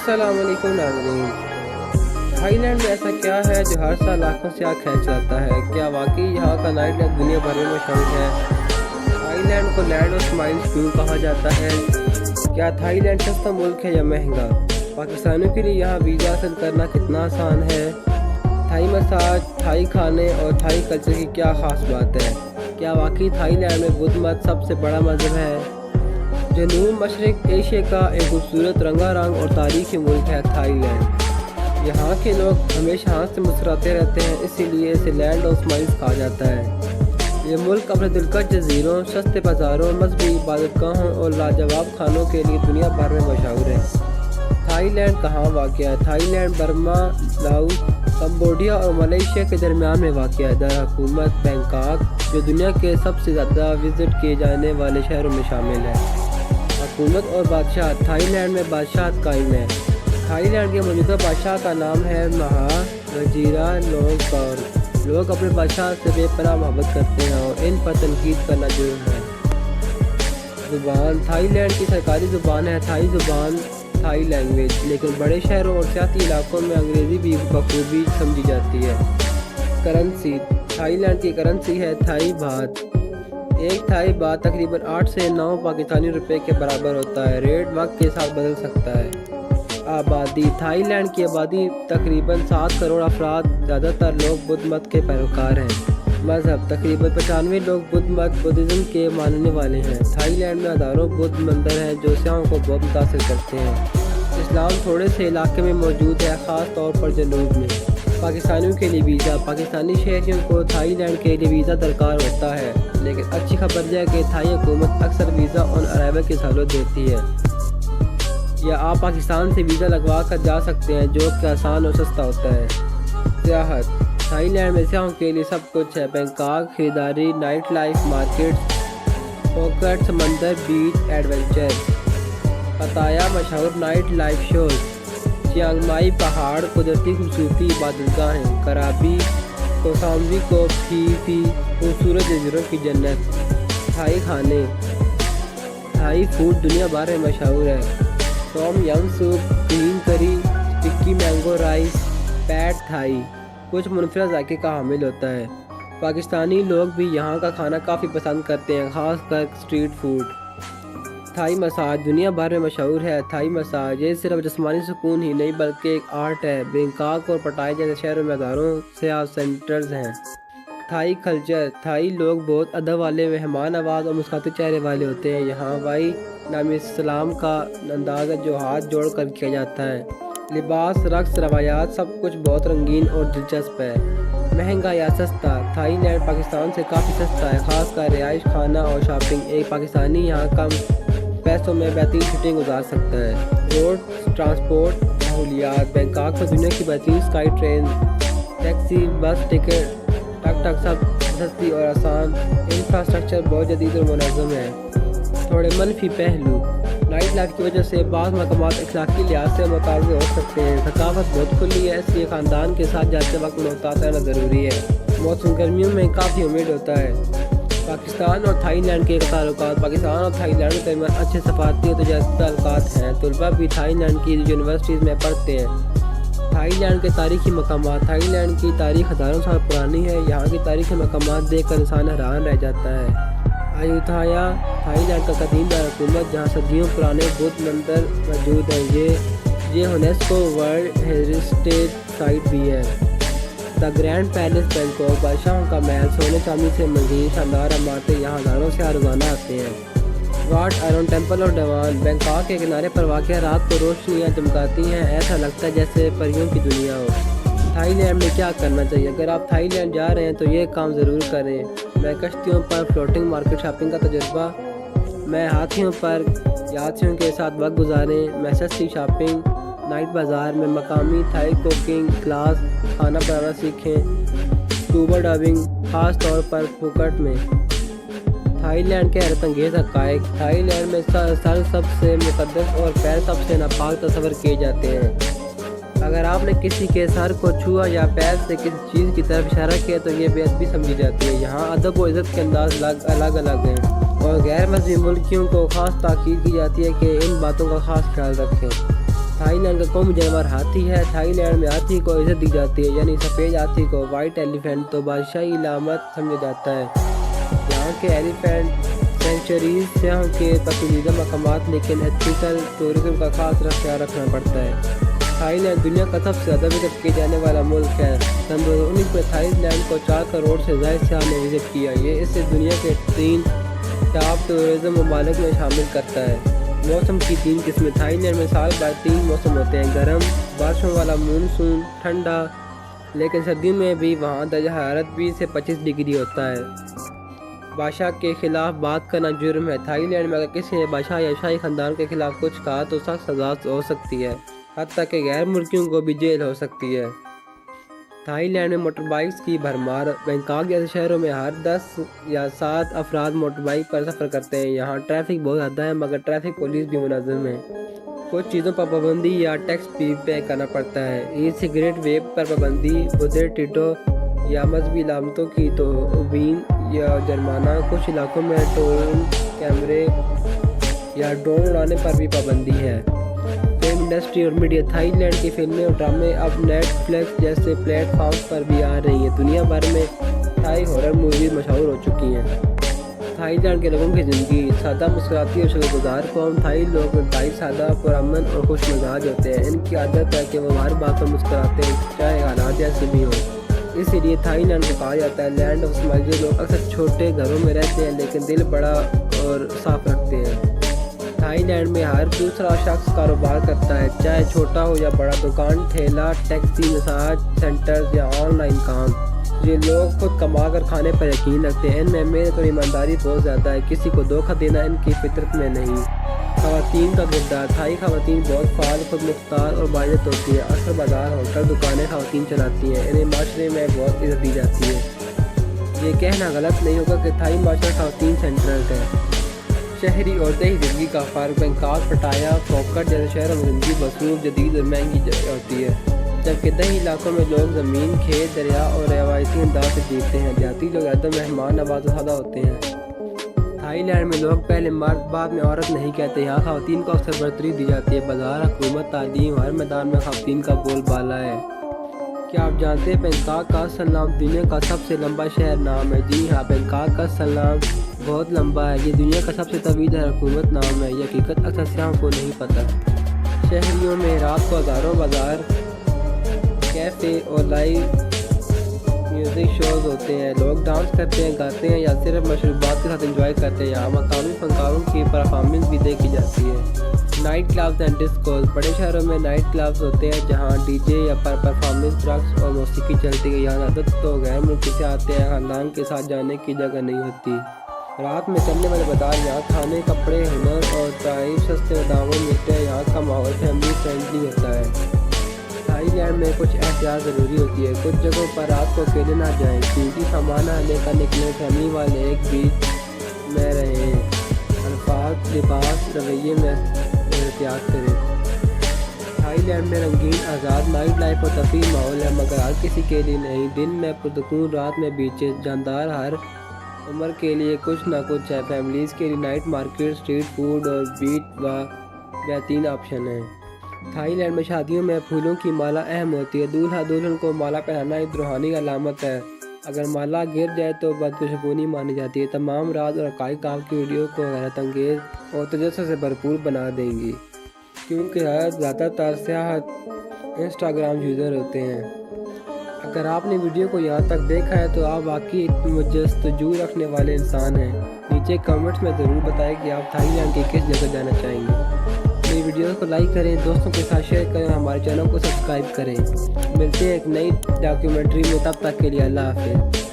अस्सलाम वालेकुम नाज़रीन। थाईलैंड में ऐसा क्या है जो हर साल लाखों से खींच लाता है? क्या वाकई यहाँ का नाइट लाइफ दुनिया भर में मशहूर है? थाईलैंड को लैंड ऑफ स्माइल्स क्यों कहा जाता है? क्या थाईलैंड सस्ता मुल्क है या महंगा? पाकिस्तानियों के लिए यहाँ वीज़ा हासिल करना कितना आसान है? थाई मसाज, थाई खाने और थाई कल्चर की क्या ख़ास बात है? क्या वाकई थाईलैंड में बुद्ध मत सबसे बड़ा मज़हब है? जनूब मशरक एशिया का एक खूबसूरत रंगारंग और तारीखी मुल्क है थाईलैंड। यहाँ के लोग हमेशा हंसते मुस्कुराते रहते हैं, इसीलिए इसे लैंड ऑफ स्माइल्स कहा जाता है। ये मुल्क अपने दिलकश जजीरों, सस्ते बाज़ारों, मजहबी इबादतगाहों और लाजवाब खानों के लिए दुनिया भर में मशहूर है। थाईलैंड कहाँ वाक़या है? थाईलैंड बर्मा, लाओस, कंबोडिया और मलेशिया के दरमियान में वाक़या है। दारकूमत बैंकॉक, जो दुनिया के सबसे ज़्यादा विज़िट किए जाने वाले शहरों में शामिल है। हुकूमत और बादशाह, थाईलैंड में बादशाह कायम है। थाईलैंड के मौजूदा बादशाह का नाम है महा वाजिरालोंगकोर्न। लोग अपने बादशाह से बेपनाह मोहब्बत करते हैं और इन पर तनकीद करना जुर्म है। ज़ुबान, थाईलैंड की सरकारी ज़ुबान है थाई ज़ुबान, थाई लैंग्वेज, लेकिन बड़े शहरों और सियाती इलाकों में अंग्रेज़ी भी बखूबी समझी जाती है। करेंसी, थाईलैंड की करेंसी है थाई बात। एक थाई बात तकरीबन 8 से 9 पाकिस्तानी रुपए के बराबर होता है। रेट वक्त के साथ बदल सकता है। आबादी, थाईलैंड की आबादी तकरीबन 7 करोड़ अफराद, ज़्यादातर लोग बुद्ध मत के पैरोकार हैं। मज़हब, तकरीबन 95 लोग बुद्ध मत बुद्धिज़्म के मानने वाले हैं। थाईलैंड में हज़ारों बुद्ध मंदिर हैं जो सियाहों को बहुत मुतासिर करते हैं। इस्लाम थोड़े से इलाके में मौजूद है, ख़ास तौर पर जनूब में। पाकिस्तानियों के लिए वीज़ा, पाकिस्तानी शहरियों को थाईलैंड के लिए वीज़ा दरकार होता है, लेकिन अच्छी खबर यह है कि थाई हुकूमत अक्सर वीज़ा ऑन अराइवल की सहूलत देती है, या आप पाकिस्तान से वीज़ा लगवा कर जा सकते हैं, जो कि आसान और सस्ता होता है। सियाहत, थाईलैंड में सियाहों के लिए सब कुछ है। बैंकॉक, खरीदारी, नाइट लाइफ, मार्केट, पॉकेट, समंदर, बीच, एडवेंचर। पताया, मशहूर नाइट लाइफ शोज। चियांग पहाड़, कुदरती खूबसूरती, इबादतगाहें। कराबी, कोसाम्बी को फी खूबसूरत जजीरों की जन्नत। थाई खाने, थाई फूड दुनिया भर में मशहूर है। टॉम यम सूप, ग्रीन करी, टिक्की मैंगो राइस, पैड थाई कुछ मुनफरद जायके का हामिल होता है। पाकिस्तानी लोग भी यहाँ का खाना काफ़ी पसंद करते हैं, ख़ासकर स्ट्रीट फूड। थाई मसाज दुनिया भर में मशहूर है। थाई मसाज ये सिर्फ जिस्मानी सुकून ही नहीं बल्कि एक आर्ट है। बैंकॉक और पटाया जैसे शहरों में हज़ारों सियाह सेंटर्स हैं। थाई कल्चर, थाई लोग बहुत अदब वाले, मेहमान नवाज और मुस्कुराते चेहरे वाले होते हैं। यहाँ वाई नामी सलाम का अंदाज़ जो हाथ जोड़ कर किया जाता है। लिबास, रक्स, रवायात सब कुछ बहुत रंगीन और दिलचस्प है। महंगा या सस्ता, थाईलैंड पाकिस्तान से काफ़ी सस्ता है, ख़ासकर रिहाइश, खाना और शॉपिंग। एक पाकिस्तानी यहाँ कम पैसों में बेहतरीन छुट्टियाँ गुजार सकता है। रोड ट्रांसपोर्ट सहूलियात, बैंकॉक में दुनिया की बेहतरीन स्काई ट्रेन, टैक्सी, बस टिकट, टक सब सस्ती और आसान। इंफ्रास्ट्रक्चर बहुत जदीद और मुनज़्ज़म है। थोड़े मनफी पहलू, नाइट लाइफ की वजह से बाज़ मकामात अखलाकी लिहाज से मुताज़ हो सकते हैं। थकावट बहुत खुली है, इसलिए ख़ानदान के साथ जाते वक्त मोहतात रहना ज़रूरी है। मौसम गर्मियों में काफ़ी उम्मीद होता है। पाकिस्तान और थाईलैंड के ताल्लुकात, पाकिस्तान और थाईलैंड के दरमियान अच्छे सफारती और तजारती ताल्लुकात हैं। तलबा भी थाईलैंड की यूनिवर्सिटीज़ में पढ़ते हैं। थाईलैंड के तारीखी मकामात, थाईलैंड की तारीख हज़ारों साल पुरानी है। यहाँ की तारीखी मकामात देख कर इंसान हैरान रह जाता है। अयुथाया, थाईलैंड का कदीम दारकूमत जहाँ सदियों पुराने बुद्ध मंदिर मौजूद हैं। ये यूनेस्को वर्ल्ड हेरिटेज साइट भी है। द ग्रैंड पैलेस बैंकॉक, बादशाहों का महल, सोने चांदी से मज़ीद शानदार इमारतें यहाँ हज़ारों से रोज़ाना आते हैं। वाट आयरन टेम्पल और डवान, बैंकॉक के किनारे पर वाक़या रात को रोशनियाँ चमकाती हैं, ऐसा लगता है जैसे परियों की दुनिया हो। थाईलैंड में क्या करना चाहिए? अगर आप थाईलैंड जा रहे हैं तो ये काम ज़रूर करें। मैं कश्तियों पर फ्लोटिंग मार्केट शॉपिंग का तजुर्बा, मैं हाथियों पर यात्रियों के साथ वक्त गुजारें। मैं सस्ती शॉपिंग, नाइट बाज़ार में मकामी थाई कुकिंग क्लास, खाना बनाना सीखें। स्कूबा डाइविंग, ख़ास तौर पर फुकट में। थाईलैंड के हैरत अंगेज़ हक़ाइक़, थाईलैंड में सर सबसे मुक़द्दस और पैर सबसे नापाक तस्वर किए जाते हैं। अगर आपने किसी के सर को छुआ या पैर से किसी चीज़ की तरफ इशारा किया तो ये बेअदबी समझी जाती है। यहाँ अदब और इज़्ज़त के अंदाज अलग अलग हैं और गैर मज़हबी मुल्कियों को ख़ास ताकीद की जाती है कि इन बातों का ख़ास ख्याल रखें। थाई लैंड का कौमी जानवर हाथी है। थाई लैंड में हाथी को इज्जत दी जाती है, यानी सफ़ेद हाथी को वाइट एलिफेंट तो बादशाही इलामत समझा जाता है। यहाँ के एलिफेंट सेंचुरीज सियाहों के पसंदीदा मकामात, लेकिन एथिकल टूरिज्म का खास ख्याल रखना पड़ता है। थाईलैंड दुनिया का सबसे ज़्यादा विजिट किया जाने वाला मुल्क है। सन 2019 में थाईलैंड को 4 करोड़ से ज़्यादा सियाह ने विजिट किया। ये इसे दुनिया के 3 टॉप टूरिज्म ममालिक में शामिल करता है। मौसम की 3 किस्में। थाईलैंड में साल भर 3 मौसम होते हैं, गर्म बारिशों वाला मानसून, ठंडा, लेकिन सर्दियों में भी वहाँ दर्जा हरारत 20 से 25 डिग्री होता है। बादशाह के खिलाफ बात करना जुर्म है। थाईलैंड में अगर किसी ने बादशाह या शाही खानदान के खिलाफ कुछ कहा तो सख्त सज़ा हो सकती है, हत्ता कि गैर मुल्कियों को भी जेल हो सकती है। थाईलैंड में मोटर बाइक्स की भरमार। बैंकॉक जैसे शहरों में हर 10 या 7 अफराद मोटर बाइक पर सफ़र करते हैं। यहाँ ट्रैफिक बहुत ज़्यादा है, मगर ट्रैफिक पुलिस भी मुनज़्ज़म है। कुछ चीज़ों पर पाबंदी या टैक्स भी पे करना पड़ता है। ई सिगरेट, वेब पर पाबंदी, बुधे टिटो या मजहबी इलामतों की तौहीन या जुर्माना। कुछ इलाकों में टोल कैमरे या ड्रोन उड़ाने पर भी पाबंदी है। फिल्म इंडस्ट्री और मीडिया। थाईलैंड की फिल्में और ड्रामे अब नेटफ्लिक्स जैसे प्लेटफॉर्म्स पर भी आ रही हैं। दुनिया भर में थाई हॉरर मूवीज मशहूर हो चुकी हैं। थाईलैंड के लोगों की ज़िंदगी सादा, मुस्कुराती और शुक्रगुजार कौम। थाई लोग इंतहाई सादा, पुरअमन और खुश मिजाज होते हैं। इनकी आदत है कि वो हर बात पर मुस्कुराते हैं, चाहे हालात जैसे भी हो। इसीलिए थाईलैंड को कहा जाता है लैंड ऑफ स्माइल। लोग अक्सर छोटे घरों में रहते हैं, लेकिन दिल बड़ा और साफ रखते हैं। थाईलैंड में हर दूसरा शख्स कारोबार करता है, चाहे छोटा हो या बड़ा। दुकान, ठेला, टैक्सी, मसाज सेंटर या ऑनलाइन काम। ये लोग खुद कमा कर खाने पर यकीन रखते हैं। इनमें मेहनत और ईमानदारी बहुत ज़्यादा है। किसी को धोखा देना इनकी फितरत में नहीं। ख़वातीन का किरदार। थाई ख़वातीन बहुत फाल, खुद मुख्तार और बाइज़्ज़त होती है। अक्सर बाजार, होटल, दुकानें ख़वातीन चलाती हैं। इन्हें माशरे में बहुत इज़्ज़त दी जाती है। ये कहना गलत नहीं होगा कि थाई माशरा ख़वातीन सेंट्रल है। शहरी और देही ज़िंदगी का फ़र्क। बैंकॉक, पटाया, फोकट जैसे शहरों में ज़िंदगी मसरूफ़, जदीद और महंगी होती है, जबकि देही इलाकों में लोग ज़मीन, खेत, दरिया और रवायती अंदाज से जीते हैं। देहाती लोग ज़्यादा मेहमान नवाज़ और सादा होते हैं। थाईलैंड में लोग पहले मर्द बाद में औरत नहीं कहते। यहाँ ख़वातीन को अक्सर बरतरी दी जाती है। बाजार, हुकूमत, तालीम, हर मैदान में ख़वातीन का बोलबाला है। क्या आप जानते हैं बैंकॉक का असल नाम दुनिया का सबसे लंबा शहर नाम है? जी हाँ, बैंकॉक का असल नाम बहुत लंबा है। ये दुनिया का सबसे तवील हुकूमत नाम है। ये हकीकत अक्सर सियाहों को नहीं पता। शहरियों में रात को हज़ारों बाजार, कैफ़े और लाइव म्यूज़िक शोज़ होते हैं। लोग डांस करते हैं, गाते हैं या सिर्फ मशरूबात के साथ एंजॉय करते हैं। यहाँ मकामी फनकारों की परफॉर्मेंस भी देखी जाती है। Night clubs and discoms. बड़े शहरों में नाइट क्लब्स होते हैं जहाँ डीजे या परफॉर्मेंस ट्रक्स और मौसीकी चलती है। यहाँ आदत तो गैर मुल्की से आते हैं, खानदान के साथ जाने की जगह नहीं होती। रात में चलने वाले बाजार। यहाँ खाने, कपड़े, हुनर और तारीफ सस्ते दामों मिलते हैं। यहाँ का माहौल फैमिली फ्रेंडली होता है। थाईलैंड में कुछ एहतियात ज़रूरी होती है। कुछ जगहों पर रात को अकेले ना जाएं। कीमती सामान लेकर निकले। फैमिली वाले एक बीच में रहें। अल्फाज, लिबास, रवैये में एहतियात करें। थाईलैंड में रंगीन, आज़ाद नाइट लाइफ और तफरीह माहौल है, मगर हर किसी के लिए नहीं। दिन में पुरसकून, रात में बीचेस। जानदार हर उम्र के लिए कुछ ना कुछ है। फैमिलीज़ के लिए नाइट मार्केट, स्ट्रीट फूड और बीच व बेहतरीन ऑप्शन है। थाईलैंड में शादियों में फूलों की माला अहम होती है। दूल्हा दुल्हन को माला पहनाना एक रूहानी अलामत है। अगर माला गिर जाए तो बदखुशगुनी मानी जाती है। तमाम राज और हक़ाइक़ आपकी वीडियो को हैरत अंगेज़ और तजस्सुस से भरपूर बना देंगी, क्योंकि ज़्यादातर सियाह इंस्टाग्राम यूज़र होते हैं। अगर आपने वीडियो को यहाँ तक देखा है तो आप वाकई जस्तजू रखने वाले इंसान हैं। नीचे कमेंट्स में ज़रूर बताएं कि आप थाईलैंड की किस जगह जाना चाहेंगे। मेरी वीडियो को लाइक करें, दोस्तों के साथ शेयर करें, हमारे चैनल को सब्सक्राइब करें। मिलते हैं एक नई डॉक्यूमेंट्री में, तब तक के लिए अल्लाह हाफ़िज़।